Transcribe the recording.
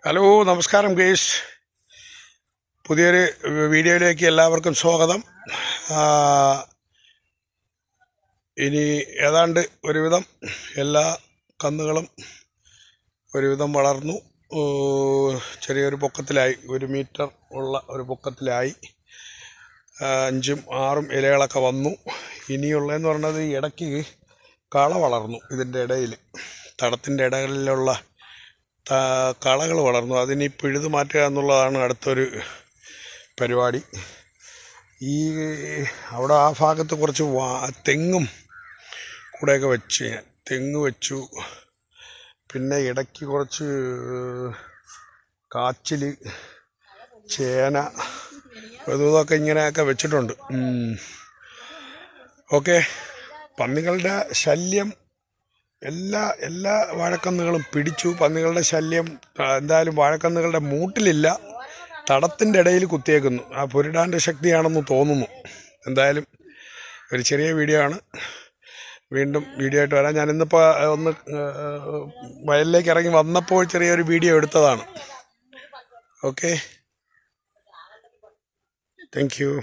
Hello, നമസ്കാരം guys. പുതിയൊരു വീഡിയോയിലേക്ക് എല്ലാവർക്കും സ്വാഗതം. ഇനി ഏതാണ്ട് ഒരുവിധം എല്ലാ കന്നുകളും ഒരുവിധം വളർന്നു. ചെറിയൊരു പൊക്കത്തിലായി, 1 മീറ്റർ ഉള്ള ഒരു പൊക്കത്തിലായി. 5ഉം 6ഉം ഇലകളൊക്കെ വന്നു. ഇനിയുള്ളതെന്ന് പറഞ്ഞത് ഇടയ്ക്ക് കള വളർന്നു. ഇതിൻ്റെ ഇടയിൽ, തടത്തിൻ്റെ ഇടകളിലുള്ള കളകൾ വളർന്നു. അതിനി പിഴുതു മാറ്റുക എന്നുള്ളതാണ് അടുത്തൊരു പരിപാടി. അവിടെ ആ ഭാഗത്ത് കുറച്ച് തെങ്ങും കൂടെയൊക്കെ വെച്ച് തെങ്ങ് വെച്ചു. പിന്നെ ഇടയ്ക്ക് കുറച്ച് കാച്ചിൽ, ചേന, ഇതൊക്കെ ഇങ്ങനെയൊക്കെ വെച്ചിട്ടുണ്ട്. ഓക്കെ. പന്നികളുടെ ശല്യം എല്ലാ വാഴക്കന്നുകളും പിടിച്ചു. പന്നികളുടെ ശല്യം എന്തായാലും വാഴക്കന്നുകളുടെ മൂട്ടിലില്ല, തടത്തിൻ്റെ ഇടയിൽ കുത്തിയേക്കുന്നു. ആ പുരിടാൻ്റെ ശക്തിയാണെന്ന് തോന്നുന്നു. എന്തായാലും ഒരു ചെറിയ വീഡിയോ ആണ്. വീണ്ടും വീഡിയോ ആയിട്ട് വരാം. ഞാൻ ഇന്നിപ്പോൾ ഒന്ന് വയലിലേക്ക് ഇറങ്ങി വന്നപ്പോൾ ചെറിയൊരു വീഡിയോ എടുത്തതാണ്. Okay, thank you.